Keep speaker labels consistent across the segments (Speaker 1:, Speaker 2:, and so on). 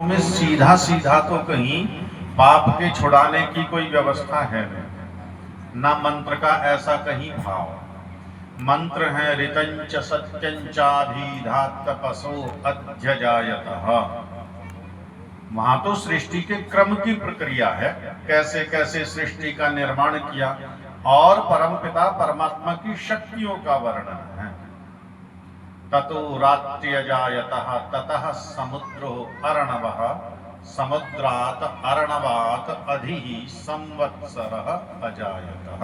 Speaker 1: में सीधा सीधा तो कहीं पाप के छुड़ाने की कोई व्यवस्था है नहीं, ना मंत्र का ऐसा कहीं भाव। मंत्र है ऋतंच सत्यंचाभिधात तपसो अध्यजायतः। वहां तो सृष्टि के क्रम की प्रक्रिया है, कैसे कैसे सृष्टि का निर्माण किया, और परमपिता परमात्मा की शक्तियों का वर्णन है। ततो रात्र्यजायतः ततः समुद्रो अर्णवः समुद्रात् अर्णवात् अधिः संवत्सरः अजायतः।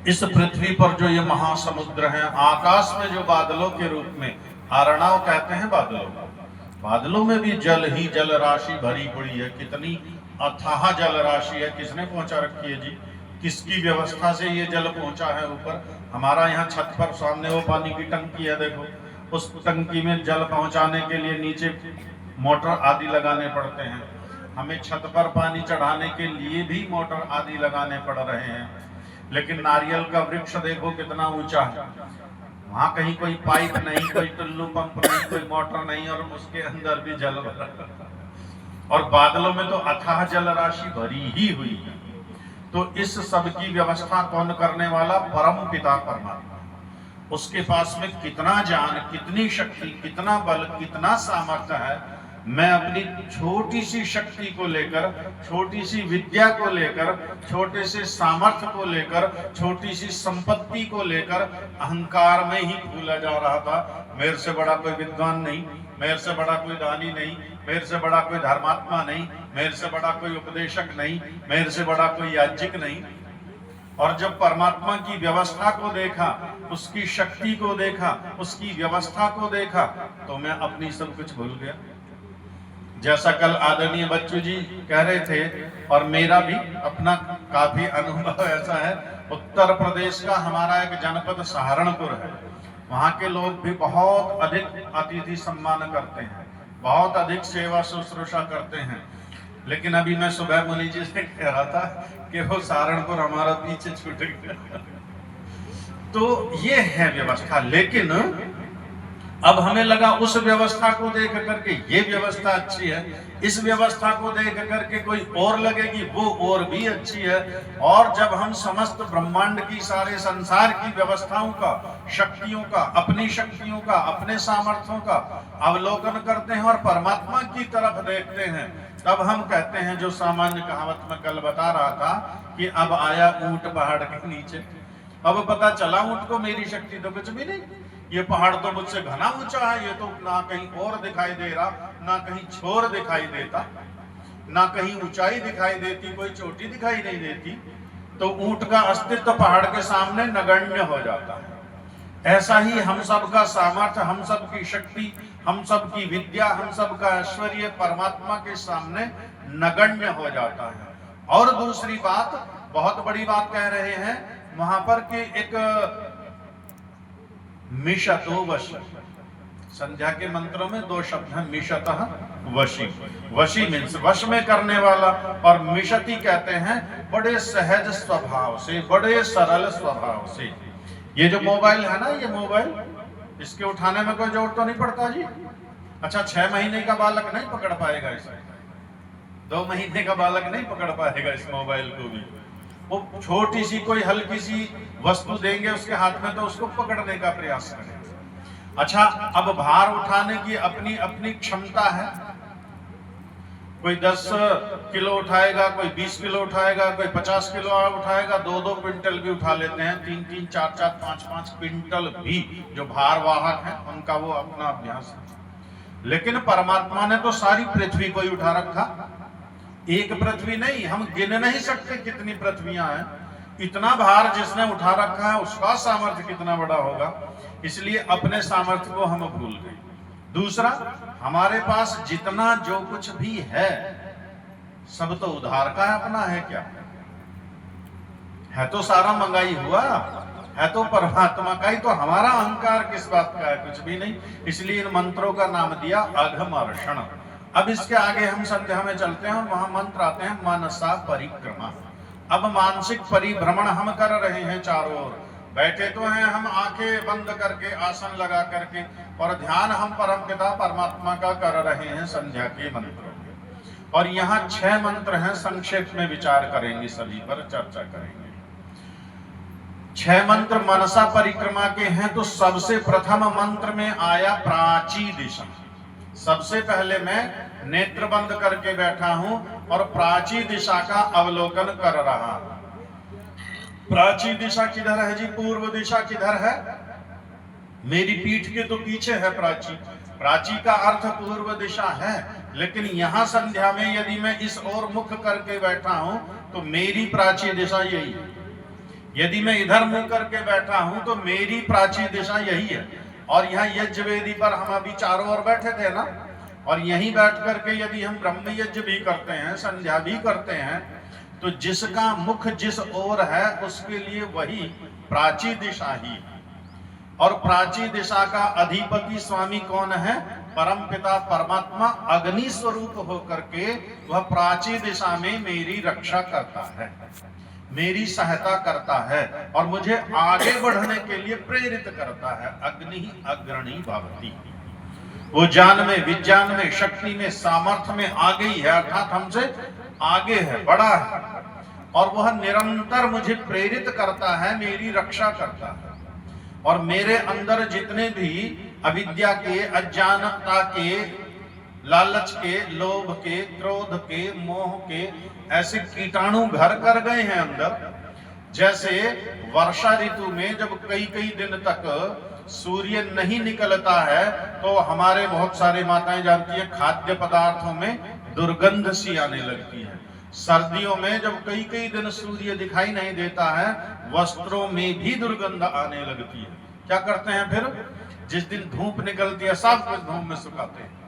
Speaker 1: इस पृथ्वी पर जो ये महासमुद्र है, आकाश में जो बादलों के रूप में अर्णव कहते हैं बादलों को, बादलों में भी जल ही जल राशि भरी पड़ी है। कितनी अथाह जल राशि है, किसने पहुंचा रखी है जी? किसकी व्यवस्था से ये जल पहुंचा है ऊपर? हमारा यहाँ छत पर सामने वो पानी की टंकी है, देखो, उस टंकी में जल पहुंचाने के लिए नीचे मोटर आदि लगाने पड़ते हैं। हमें छत पर पानी चढ़ाने के लिए भी मोटर आदि लगाने पड़ रहे हैं। लेकिन नारियल का वृक्ष देखो कितना ऊंचा है, वहां कहीं कोई पाइप नहीं, कोई टुल्लू पंप नहीं, कोई मोटर नहीं, और उसके अंदर भी जल भरा। और बादलों में तो अथाह जल राशि भरी ही हुई है। तो इस सब की व्यवस्था कौन करने वाला? परम पिता परमात्मा। उसके पास में कितना ज्ञान, कितनी शक्ति, कितना बल, कितना सामर्थ्य है। मैं अपनी छोटी सी शक्ति को लेकर, छोटी सी विद्या को लेकर, छोटे से सामर्थ्य को लेकर, छोटी सी संपत्ति को लेकर अहंकार में ही भूला जा रहा था। मेरे से बड़ा कोई विद्वान नहीं, मेरे से बड़ा कोई दानी नहीं, मेरे से बड़ा कोई धर्मात्मा नहीं, मेरे से बड़ा कोई उपदेशक नहीं, मेरे से बड़ा कोई याज्ञिक नहीं। और जब परमात्मा की व्यवस्था को देखा, उसकी शक्ति को देखा, उसकी व्यवस्था को देखा, तो मैं अपनी सब कुछ भूल गया। जैसा कल आदरणीय बच्चू जी कह रहे थे, और मेरा भी अपना काफी अनुभव ऐसा है। उत्तर प्रदेश का हमारा एक जनपद सहारनपुर है। वहाँ के लोग भी बहुत अधिक अतिथि सम्मान करते हैं, बहुत अधिक सेवा शुश्रूषा करते हैं। लेकिन अभी मैं सुबह मुनि जी से कह रहा था कि वो सहारनपुर हमारा पीछे छूट गया। तो ये है व्यवस्था। लेकिन अब हमें लगा उस व्यवस्था को देख करके ये व्यवस्था अच्छी है, इस व्यवस्था को देख करके कोई और लगेगी वो और भी अच्छी है। और जब हम समस्त ब्रह्मांड की, सारे संसार की व्यवस्थाओं का, शक्तियों का, अपनी शक्तियों का, अपने सामर्थ्यों का अवलोकन करते हैं और परमात्मा की तरफ देखते हैं, तब हम कहते हैं, जो सामान्य कहावत में कल बता रहा था कि अब आया ऊंट पहाड़ के नीचे। अब पता चला ऊंट को मेरी शक्ति तो कुछ भी नहीं, ये पहाड़ तो मुझसे घना ऊंचा है, ये तो ना कहीं और दिखाई दे रहा, ना कहीं छोर दिखाई देता, ना कहीं ऊंचाई दिखाई देती, कोई चोटी दिखाई नहीं देती। तो ऊंट का अस्तित्व पहाड़ के सामने नगण्य हो जाता है। ऐसा ही हम सब का सामर्थ्य, हम सब की शक्ति, हम सब की विद्या, हम सब का ऐश्वर्य परमात्मा के सामने नगण्य हो जाता है। और दूसरी बात, बहुत बड़ी बात कह रहे हैं वहां पर कि एक मिशतो वशी, संध्या के मंत्रों में दो शब्द हैं, मिशतः वशी। वशी मीन्स वश में करने वाला, और मिशति कहते हैं बड़े सहज स्वभाव से, बड़े सरल स्वभाव से। ये जो मोबाइल है ना, ये मोबाइल, इसके उठाने में कोई जोर तो नहीं पड़ता जी। अच्छा, 6 महीने का बालक नहीं पकड़ पाएगा इसे, 2 महीने का बालक नहीं पकड़ पाएगा इस मोबाइल को भी। वो छोटी सी कोई हल्की सी वस्तु देंगे उसके हाथ में तो उसको पकड़ने का प्रयास करेगा। अच्छा, अब भार उठाने की अपनी अपनी क्षमता है। कोई 10 किलो उठाएगा, कोई 20 किलो उठाएगा, कोई 50 किलो उठाएगा, 2-2 क्विंटल भी उठा लेते हैं, 3-3, 4-4, 5-5 क्विंटल भी जो भार वाहक है उनका वो अपना अभ्यास है। लेकिन परमात्मा ने तो सारी पृथ्वी को ही उठा रखा। एक पृथ्वी नहीं, हम गिन नहीं सकते कितनी पृथ्वियां हैं। इतना भार जिसने उठा रखा है उसका सामर्थ्य कितना बड़ा होगा। इसलिए अपने सामर्थ्य को हम भूल गए। दूसरा, हमारे पास जितना जो कुछ भी है सब तो उधार का है, अपना है क्या? है तो सारा मंगाई हुआ, है तो परमात्मा का ही। तो हमारा अहंकार किस बात का है? कुछ भी नहीं। इसलिए इन मंत्रों का नाम दिया अघमर्षण। अब इसके आगे हम संध्या में चलते हैं और वहां मंत्र आते हैं मनसा परिक्रमा। अब मानसिक परिभ्रमण हम कर रहे हैं चारों ओर, बैठे तो हैं हम आंखें बंद करके, आसन लगा करके, और ध्यान हम परमपिता परमात्मा का कर रहे हैं संध्या के मंत्रों के। और यहाँ 6 मंत्र हैं, संक्षेप में विचार करेंगे, सभी पर चर्चा करेंगे। 6 मंत्र मनसा परिक्रमा के हैं। तो सबसे प्रथम मंत्र में आया प्राची दिशा। सबसे पहले मैं नेत्र बंद करके बैठा हूं और प्राची दिशा का अवलोकन कर रहा हूं। प्राची दिशा किधर है जी? पूर्व दिशा किधर है? मेरी पीठ के तो पीछे है प्राची। प्राची का अर्थ पूर्व दिशा है, लेकिन यहां संध्या में यदि मैं इस ओर मुख करके बैठा हूं तो मेरी प्राची दिशा यही है। यदि मैं इधर मुख करके बैठा हूं तो मेरी प्राची दिशा यही है। और यहाँ यज्ञ वेदी पर हम अभी चारों ओर बैठे थे ना, और यहीं बैठ करके यदि हम ब्रह्म यज्ञ भी करते हैं, संध्या भी करते हैं, तो जिसका मुख जिस ओर है उसके लिए वही प्राची दिशा ही है। और प्राची दिशा का अधिपति स्वामी कौन है? परमपिता परमात्मा अग्नि स्वरूप होकर के वह प्राची दिशा में मेरी रक्षा करता है, मेरी सहायता करता है और मुझे आगे बढ़ने के लिए प्रेरित करता है। अग्नि ही अग्रणी भवति, वो ज्ञान में, विज्ञान में, शक्ति में, सामर्थ्य में आगे ही है, अर्थात हमसे आगे है, बड़ा है, और वह निरंतर मुझे प्रेरित करता है, मेरी रक्षा करता है। और मेरे अंदर जितने भी अविद्या के, अज्ञानता के, लालच के, लोभ के, क्रोध के, मोह के ऐसे कीटाणु घर कर गए हैं अंदर। जैसे वर्षा ऋतु में जब कई कई दिन तक सूर्य नहीं निकलता है तो हमारे बहुत सारे माताएं जानती है खाद्य पदार्थों में दुर्गंध सी आने लगती है। सर्दियों में जब कई कई दिन सूर्य दिखाई नहीं देता है, वस्त्रों में भी दुर्गंध आने लगती है। क्या करते हैं फिर? जिस दिन धूप निकलती है सब कुछ धूप में सुखाते हैं।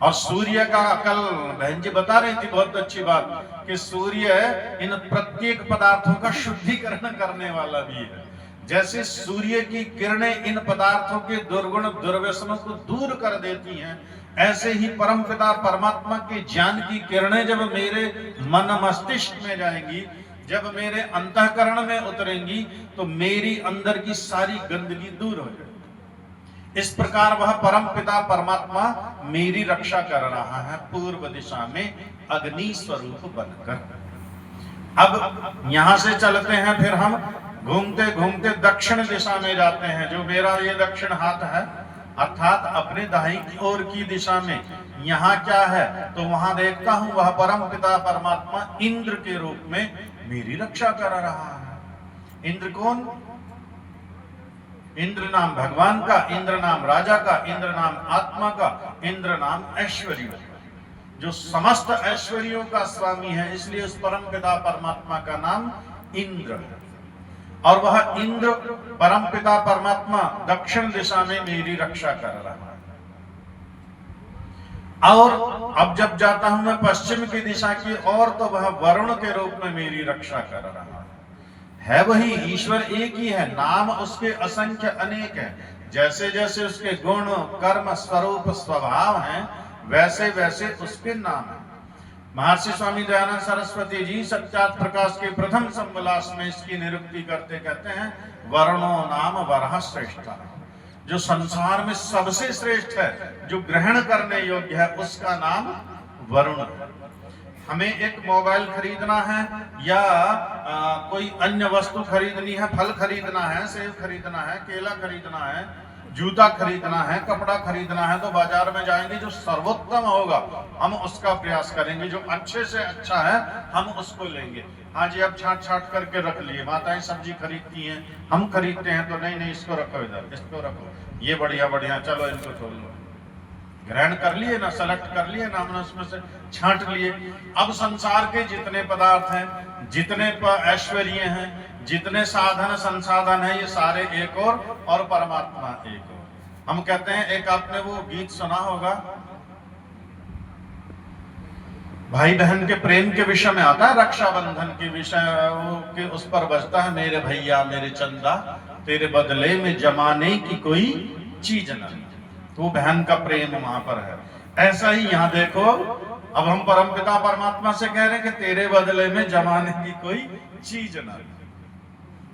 Speaker 1: और सूर्य का, कल बहन जी बता रही थी बहुत अच्छी बात, कि सूर्य इन प्रत्येक पदार्थों का शुद्धिकरण करने वाला भी है। जैसे सूर्य की किरणें इन पदार्थों के दुर्गुण दुर्व्यसनों को दूर कर देती हैं, ऐसे ही परमपिता परमात्मा के ज्ञान की किरणें जब मेरे मन मस्तिष्क में जाएंगी, जब मेरे अंतःकरण में उतरेंगी, तो मेरी अंदर की सारी गंदगी दूर हो जाएगी। इस प्रकार वह परमपिता परमात्मा मेरी रक्षा कर रहा है पूर्व दिशा में अग्नि स्वरूप बनकर। अब यहां से चलते हैं, फिर हम घूमते घूमते दक्षिण दिशा में जाते हैं। जो मेरा ये दक्षिण हाथ है, अर्थात अपने दाहिनी ओर की दिशा में, यहाँ क्या है? तो वहां देखता हूं वह परमपिता परमात्मा इंद्र के रूप में मेरी रक्षा कर रहा है। इंद्र कौन? इंद्र नाम भगवान का, इंद्र नाम राजा का, इंद्र नाम आत्मा का, इंद्र नाम ऐश्वर्य, जो समस्त ऐश्वर्यों का स्वामी है। इसलिए उस परमपिता परमात्मा का नाम इंद्र है। और वह इंद्र परमपिता परमात्मा दक्षिण दिशा में मेरी रक्षा कर रहा है। और अब जब जाता हूं मैं पश्चिम की दिशा की ओर, तो वह वरुण के रूप में मेरी रक्षा कर रहा है। वही ईश्वर एक ही है, नाम उसके असंख्य अनेक है। जैसे जैसे उसके गुण, कर्म, स्वरूप, स्वभाव हैं, वैसे वैसे उसके नाम है। महर्षि स्वामी दयानंद सरस्वती जी सत्यात प्रकाश के प्रथम संविलास में इसकी निरुक्ति करते कहते हैं, वरुणो नाम वरः श्रेष्ठ, जो संसार में सबसे श्रेष्ठ है, जो ग्रहण करने योग्य है, उसका नाम वरुण है। हमें एक मोबाइल खरीदना है या कोई अन्य वस्तु खरीदनी है, फल खरीदना है, सेब खरीदना है, केला खरीदना है, जूता खरीदना है, कपड़ा खरीदना है, तो बाजार में जाएंगे, जो सर्वोत्तम होगा हम उसका प्रयास करेंगे, जो अच्छे से अच्छा है हम उसको लेंगे। हाँ जी, अब छाट छाट करके रख लिए। माताएं सब्जी खरीदती हैं, हम खरीदते हैं तो नहीं नहीं इसको रखो, इधर इसको रखो, ये बढ़िया बढ़िया, चलो इनको छोड़ लो। ग्रहण कर लिए ना, सेलेक्ट कर लिए ना, हमने उसमें से छांट लिए। अब संसार के जितने पदार्थ हैं, जितने ऐश्वर्य हैं, जितने साधन संसाधन हैं, ये सारे एक और परमात्मा एक और। हम कहते हैं, एक आपने वो गीत सुना होगा, भाई बहन के प्रेम के विषय में आता है, रक्षाबंधन के विषय के उस पर बजता है, मेरे भैया मेरे चंदा तेरे बदले में जमाने की कोई चीज न। वो बहन का प्रेम वहां पर है। ऐसा ही यहाँ देखो, अब हम परमपिता परमात्मा से कह रहे हैं कि तेरे बदले में जमाने की कोई चीज ना।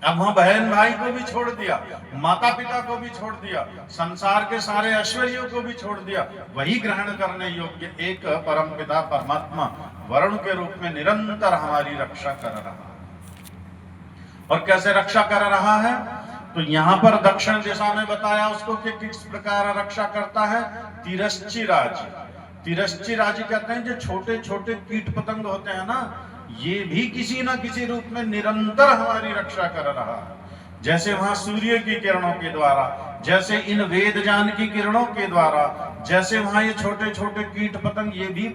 Speaker 1: अब वहां बहन भाई को भी छोड़ दिया, माता पिता को भी छोड़ दिया, संसार के सारे ऐश्वर्यों को भी छोड़ दिया, वही ग्रहण करने योग्य एक परमपिता परमात्मा वरुण के रूप में निरंतर हमारी रक्षा कर रहा है। और कैसे रक्षा कर रहा है? तो यहां पर दक्षिण दिशा में बताया उसको कि किस प्रकार रक्षा करता है। तिरश्चिराजी, तिरश्चिराजी कहते हैं जो छोटे छोटे कीट पतंग होते हैं ना, ये भी किसी ना किसी रूप में निरंतर हमारी रक्षा कर रहा है। जैसे वहां सूर्य की किरणों के द्वारा, जैसे इन वेद ज्ञान की किरणों के द्वारा, जैसे वहां ये छोटे छोटे कीट पतंग, ये भी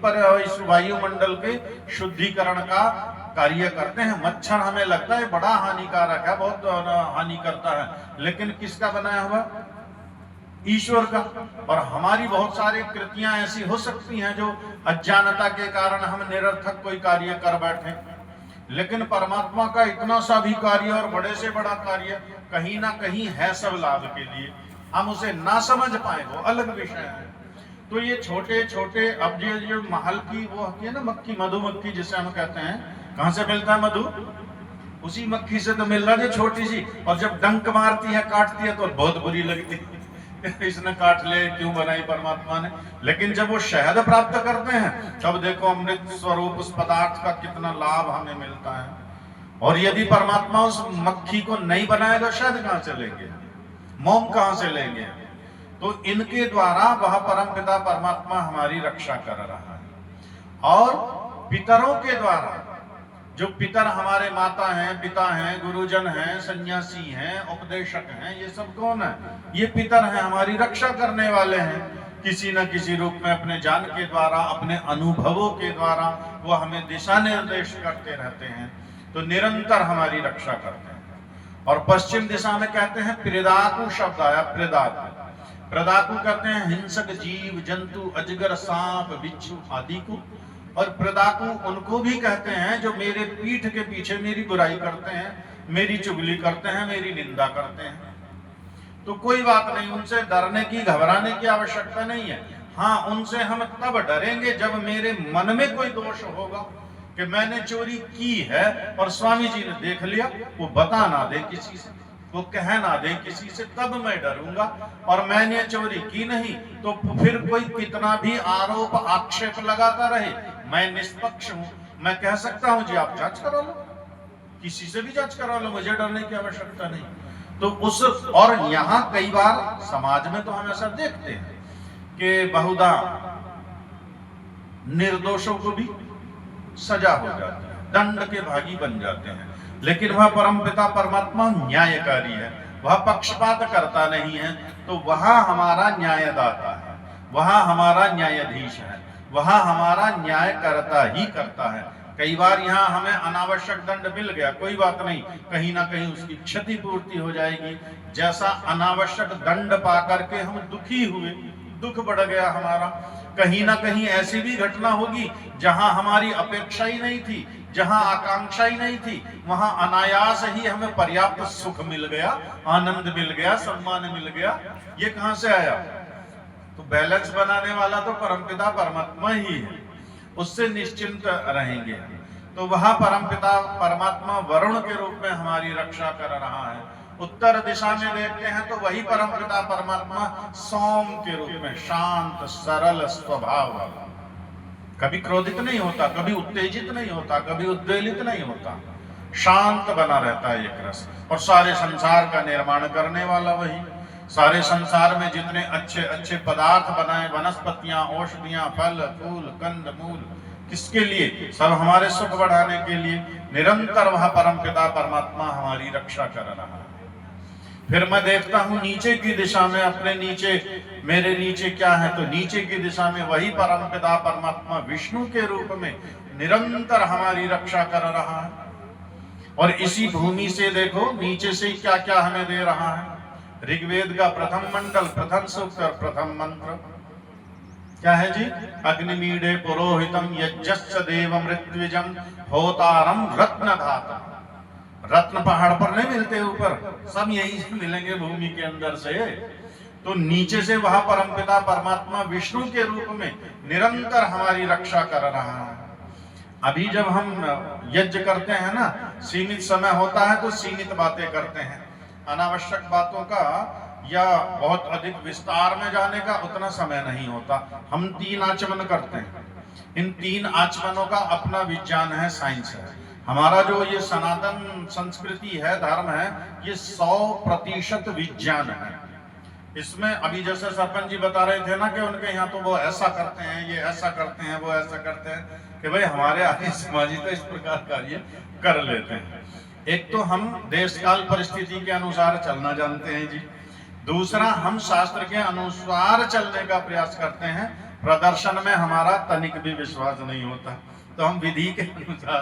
Speaker 1: इस वायुमंडल के शुद्धिकरण का कार्य करते हैं। मच्छर हमें लगता है बड़ा हानिकारक है, बहुत हानि करता है, लेकिन किसका बनाया हुआ? ईश्वर का। और हमारी बहुत सारी कृतियां ऐसी हो सकती हैं जो अज्ञानता के कारण हम निरर्थक कोई कार्य कर बैठे, लेकिन परमात्मा का इतना सा भी कार्य और बड़े से बड़ा कार्य कहीं ना कहीं है सब लाभ के लिए, हम उसे ना समझ पाए वो अलग विषय है। तो ये छोटे छोटे, अब जो महल की वो होती है ना मक्खी, मधुमक्खी जिसे हम कहते हैं, कहां से मिलता है मधु? उसी मक्खी से तो मिल रहा है जो छोटी सी, और जब डंक मारती है, काटती है तो बहुत बुरी लगती है इसने काट ले, क्यों बनाई परमात्मा ने। लेकिन जब वो शहद प्राप्त करते हैं तब देखो अमृत स्वरूप उस पदार्थ का कितना लाभ हमें मिलता है। और यदि परमात्मा उस मक्खी को नहीं बनाएगा, शहद कहां से लेंगे, मोम कहां से लेंगे? तो इनके द्वारा वह परमपिता परमात्मा हमारी रक्षा कर रहा है। और पितरों के द्वारा, जो पितर हमारे माता हैं, पिता हैं, गुरुजन हैं, सन्यासी हैं, उपदेशक हैं, ये सब कौन है? ये पितर हैं, हमारी रक्षा करने वाले हैं। किसी न किसी रूप में अपने ज्ञान के द्वारा, अपने अनुभवों के द्वारा वो हमें दिशा निर्देश करते रहते हैं, तो निरंतर हमारी रक्षा करते हैं। और पश्चिम दिशा में कहते हैं प्रेदाकु शब्द आया, प्रेदाकु। प्रेदाकु कहते हैं हिंसक जीव जंतु, अजगर, सांप, बिच्छू आदि को। और प्रदाकु उनको भी कहते हैं जो मेरे पीठ के पीछे मेरी बुराई करते हैं, मेरी चुगली करते हैं, मेरी निंदा करते हैं। तो कोई बात नहीं, उनसे डरने की, घबराने की आवश्यकता नहीं है। हाँ, उनसे हम तब डरेंगे जब मेरे मन में कोई दोष होगा कि मैंने चोरी की है और स्वामी जी ने देख लिया, वो बता ना दे किसी से, वो कह ना दे किसी से, तब मैं डरूंगा। और मैंने चोरी की नहीं तो फिर कोई कितना भी आरोप आक्षेप लगाता रहे, मैं निष्पक्ष हूं, मैं कह सकता हूं जी आप जांच करा लो, किसी से भी जांच करा लो, मुझे डरने की आवश्यकता नहीं। तो उस, और यहां कई बार समाज में तो हम ऐसा देखते हैं कि बहुधा निर्दोषों को भी सजा हो जाती है, दंड के भागी बन जाते हैं। लेकिन वह परमपिता परमात्मा न्यायकारी है, वह पक्षपात करता नहीं है, तो वहां हमारा न्यायदाता है, वहां हमारा न्यायाधीश है, वहां हमारा न्याय करता ही करता है। कई बार यहाँ हमें अनावश्यक दंड मिल गया, कोई बात नहीं, कहीं ना कहीं उसकी क्षतिपूर्ति हो जाएगी। जैसा अनावश्यक दंड पा करके हम दुखी हुए, दुख बढ़ गया हमारा, कहीं ना कहीं ऐसी भी घटना होगी जहां हमारी अपेक्षा ही नहीं थी, जहां आकांक्षा ही नहीं थी, वहां अनायास ही हमें पर्याप्त सुख मिल गया, आनंद मिल गया, सम्मान मिल गया। ये कहां से आया? तो बैलेंस बनाने वाला तो परमपिता परमात्मा ही है, उससे निश्चिंत रहेंगे। तो वह परमपिता परमात्मा वरुण के रूप में हमारी रक्षा कर रहा है। उत्तर दिशा में देखते हैं तो वही परमपिता परमात्मा सोम के रूप में शांत सरल स्वभाव वाला, कभी क्रोधित नहीं होता, कभी उत्तेजित नहीं होता, कभी उद्वेलित नहीं होता, शांत बना रहता है एक रस। और सारे संसार का निर्माण करने वाला वही, सारे संसार में जितने अच्छे अच्छे पदार्थ बनाए, वनस्पतियां, औषधियां, फल फूल कंद मूल, किसके लिए? सब हमारे सुख बढ़ाने के लिए। निरंतर वह परमपिता परमात्मा हमारी रक्षा कर रहा है। फिर मैं देखता हूं नीचे की दिशा में, अपने नीचे, मेरे नीचे क्या है? तो नीचे की दिशा में वही परमपिता परमात्मा विष्णु के रूप में निरंतर हमारी रक्षा कर रहा है। और इसी भूमि से देखो नीचे से क्या क्या हमें दे रहा है। ऋग्वेद का प्रथम मंडल, प्रथम सूक्त और प्रथम मंत्र क्या है जी? अग्निमीडे पुरोहितम यज्ञस्य देव मृत्युजम होतारम रत्न धातम। रत्न पहाड़ पर नहीं मिलते ऊपर, सब यही से मिलेंगे भूमि के अंदर से। तो नीचे से वह परमपिता परमात्मा विष्णु के रूप में निरंतर हमारी रक्षा कर रहा है। अभी जब हम यज्ञ करते हैं ना, सीमित समय होता है तो सीमित बातें करते हैं, अनावश्यक बातों का या बहुत अधिक विस्तार में जाने का उतना समय नहीं होता। हम 3 आचमन करते हैं, इन 3 आचमनों का अपना विज्ञान है, साइंस है। हमारा जो ये सनातन संस्कृति है, धर्म है, ये 100% विज्ञान है। इसमें अभी जैसे सरपंच जी बता रहे थे ना कि उनके यहाँ तो वो ऐसा करते हैं, ये ऐसा करते हैं, वो ऐसा करते हैं, कि भाई हमारे आर्य समाजी तो इस प्रकार कार्य कर लेते हैं। एक तो हम देश काल परिस्थिति के अनुसार चलना जानते हैं जी, दूसरा हम शास्त्र के अनुसार चलने का प्रयास करते हैं। प्रदर्शन में हमारा तनिक भी विश्वास नहीं होता, तो हम विधि के अनुसार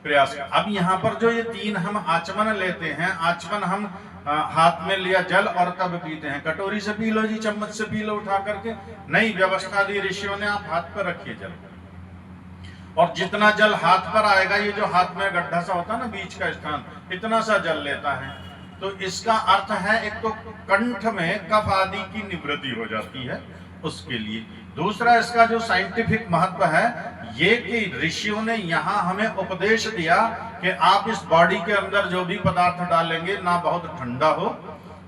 Speaker 1: प्रयास कर। अब यहाँ पर जो ये 3 हम आचमन लेते हैं, आचमन हम हाथ में लिया जल और तब पीते हैं। कटोरी से पी लो जी, चम्मच से पी लो उठा करके, नहीं, व्यवस्था दी ऋषियों ने, आप हाथ पर रखिए जल, और जितना जल हाथ पर आएगा, ये जो हाथ में गड्ढा सा होता है ना, बीच का स्थान, इतना सा जल लेता है। तो इसका अर्थ है, एक तो कंठ में कफ आदि की निवृत्ति हो जाती है, उसके लिए। दूसरा इसका जो साइंटिफिक महत्व है ये कि ऋषियों ने यहाँ हमें उपदेश दिया कि आप इस बॉडी के अंदर जो भी पदार्थ डालेंगे ना बहुत ठंडा हो।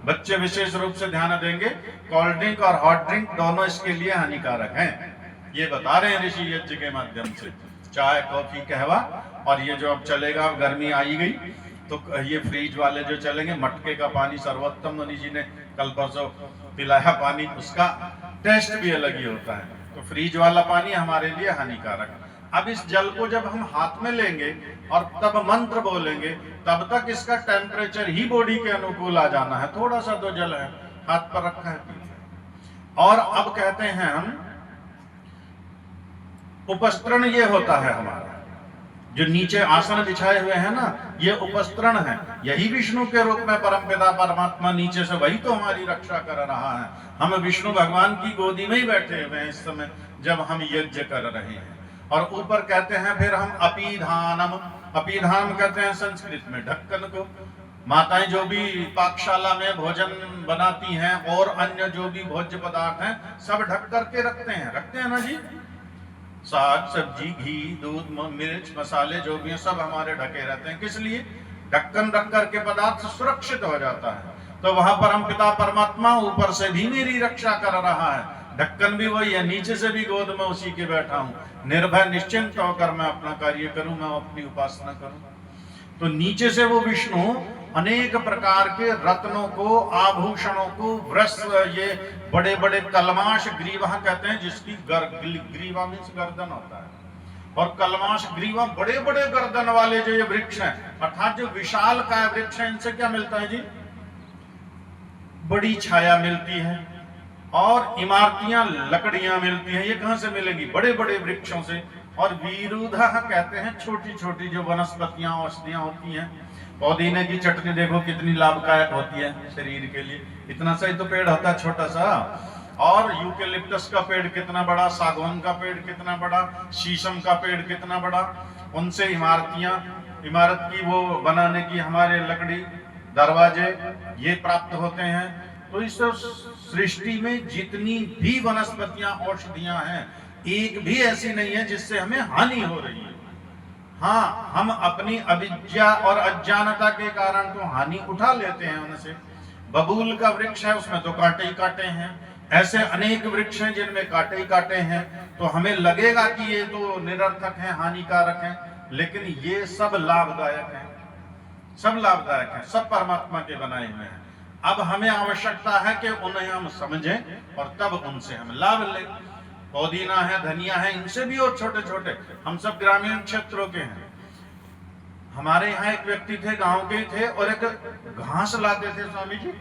Speaker 1: बच्चे विशेष रूप से ध्यान देंगे, कोल्ड ड्रिंक और हॉट ड्रिंक दोनों इसके लिए हानिकारक हैं, ये बता रहे हैं ऋषि यज्ञ के माध्यम से। चाय, कॉफी, कहवा, और ये जो अब चलेगा, गर्मी आई गई तो ये फ्रीज वाले जो चलेंगे, मटके का पानी सर्वोत्तम, मुनि जी ने कल परसों पिलाया पानी, उसका टेस्ट भी अलग ही होता है। तो फ्रीज वाला पानी हमारे लिए हानिकारक। अब इस जल को जब हम हाथ में लेंगे और तब मंत्र बोलेंगे, तब तक इसका टेम्परेचर ही बॉडी के अनुकूल आ जाना है। थोड़ा सा तो जल है, हाथ पर रखा है, और अब कहते हैं हम उपस्तरण, ये होता है हमारा जो नीचे आसन बिछाए हुए हैं ना, ये उपस्तरण है। यही विष्णु के रूप में परमपिता परमात्मा नीचे से वही तो हमारी रक्षा कर रहा है। हम विष्णु भगवान की गोदी में ही बैठे हुए हैं इस समय जब हम यज्ञ कर रहे हैं। और ऊपर कहते हैं फिर हम अपीधानम, अपीधानम कहते हैं संस्कृत में ढक्कन को। माताएं जो भी पाकशाला में भोजन बनाती हैं और अन्य जो भी भोज्य पदार्थ हैं, सब ढक करके रखते हैं ना जी। साग सब्जी, घी, दूध, मिर्च, मसाले जो भी हैं, सब हमारे ढके रहते हैं। किस लिए? ढक्कन रख करके पदार्थ सुरक्षित हो जाता है। तो वहां परमपिता परमात्मा ऊपर से भी मेरी रक्षा कर रहा है। ढक्कन भी वही है, नीचे से भी गोद में उसी के बैठा हूं। निर्भय निश्चिंत होकर मैं अपना कार्य करूं, मैं अपनी उपासना करूं। तो नीचे से वो विष्णु अनेक प्रकार के रत्नों को, आभूषणों को, वृष, ये बड़े बड़े कलमाश, ग्रीवा कहते हैं जिसकी ग्रीवा मीन्स गर्दन होता है, और कलमाश ग्रीवा बड़े बड़े गर्दन वाले जो ये वृक्ष हैं, अर्थात जो विशाल काय वृक्ष है, इनसे क्या मिलता है जी? बड़ी छाया मिलती है, और इमारतियां, लकड़ियां मिलती हैं। ये कहां से मिलेंगी? बड़े बड़े वृक्षों से। और वीरुधा कहते हैं छोटी छोटी जो वनस्पतियां, औषधियां होती हैं। पुदीने की चटनी देखो कितनी लाभदायक होती है शरीर के लिए। इतना सा ही तो पेड़ होता है, छोटा सा। और यूकेलिप्टस का पेड़ कितना बड़ा, सागवान का पेड़ कितना बड़ा, शीशम का पेड़ कितना बड़ा। उनसे इमारत की वो बनाने की हमारे लकड़ी, दरवाजे, ये प्राप्त होते हैं। तो इस सृष्टि में जितनी भी वनस्पतियां, औषधियां हैं, एक भी ऐसी नहीं है जिससे हमें हानि हो रही है। हाँ, हम अपनी अविद्या और अज्ञानता के कारण तो हानि उठा लेते हैं उनसे। बबूल का वृक्ष है, उसमें तो कांटे ही कांटे हैं। ऐसे अनेक वृक्ष हैं जिनमें कांटे ही कांटे हैं। तो हमें लगेगा कि ये तो निरर्थक हैं, हानिकारक हैं, लेकिन ये सब लाभदायक हैं, सब लाभदायक हैं, सब परमात्मा के बनाए हुए हैं। अब हमें आवश्यकता है कि उन्हें हम समझें और तब उनसे हम लाभ लें। पुदीना है, धनिया है, इनसे भी और छोटे छोटे, हम सब ग्रामीण क्षेत्रों के हैं। हमारे यहाँ एक व्यक्ति थे, गांव के थे, और एक घास लाते थे स्वामी जी,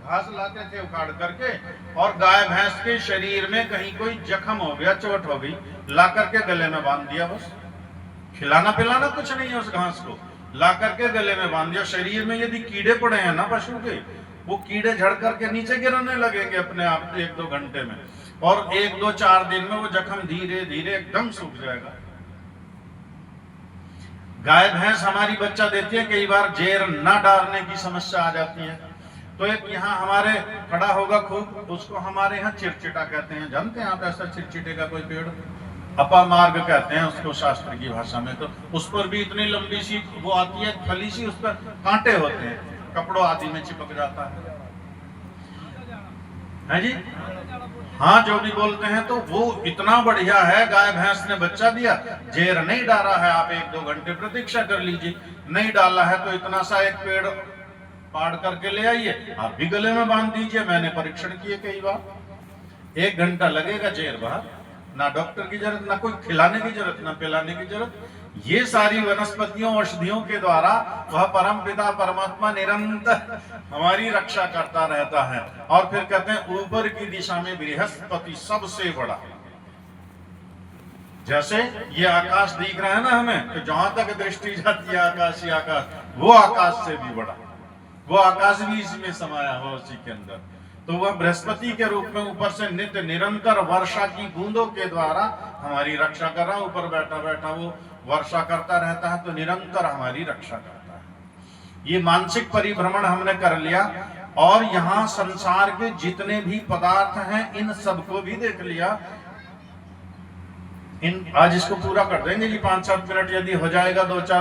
Speaker 1: घास लाते थे उखाड़ करके, और गाय भैंस के शरीर में कहीं कोई जख्म हो गया, चोट हो गई, ला करके गले में बांध दिया। बस खिलाना पिलाना कुछ नहीं है, उस घास को ला करके गले में बांध दिया। शरीर में यदि कीड़े पड़े हैं ना पशु के, वो कीड़े झड़ करके नीचे गिरने लगेंगे अपने आप 1-2 घंटे में, और 1-2-4 दिन में वो जख्म धीरे धीरे एकदम सूख जाएगा। गाय भैंस हमारी बच्चा देती है, कई बार जेर ना डालने की समस्या आ जाती है। तो एक यहाँ हमारे खड़ा होगा खूब, उसको हमारे यहाँ चिरचिटा कहते हैं। जानते हैं आप ऐसा चिरचिटे का कोई पेड़? अपामार्ग कहते हैं उसको शास्त्र की भाषा में। तो उस पर भी इतनी लंबी सी वो आती है फली सी, उस पर कांटे होते हैं, कपड़ों आदि में चिपक जाता है जी। हाँ, जो भी बोलते हैं। तो वो इतना बढ़िया है, गाय भैंस ने बच्चा दिया, जेर नहीं डाला है, आप 1-2 घंटे प्रतीक्षा कर लीजिए। नहीं डाला है तो इतना सा एक पेड़ पाड़ करके ले आइए, आप भी गले में बांध दीजिए। मैंने परीक्षण किए कई बार, 1 घंटा लगेगा जेर बाहर, ना डॉक्टर की जरूरत, ना कोई खिलाने की जरूरत, ना पिलाने की जरूरत। ये सारी वनस्पतियों औषधियों के द्वारा वह परम पिता परमात्मा निरंतर हमारी रक्षा करता रहता है। और फिर कहते हैं ऊपर की दिशा में बृहस्पति सबसे बड़ा। जैसे ये आकाश दिख रहा है ना हमें, तो जहां तक दृष्टि जाती है आकाश ही आकाश, वो आकाश से भी बड़ा, वो आकाश भी इसमें समाया हुआ उसी के अंदर। तो वह बृहस्पति के रूप में ऊपर से नित्य निरंतर वर्षा की बूंदों के द्वारा हमारी रक्षा कर रहा है। ऊपर बैठा बैठा वो वर्षा करता रहता है, तो निरंतर हमारी रक्षा करता है। ये मानसिक परिभ्रमण हमने कर लिया, और यहाँ संसार के जितने भी पदार्थ हैं इन सबको भी देख लिया। आज इसको पूरा कर देंगे जी 5-7 मिनट, यदि हो जाएगा 2-4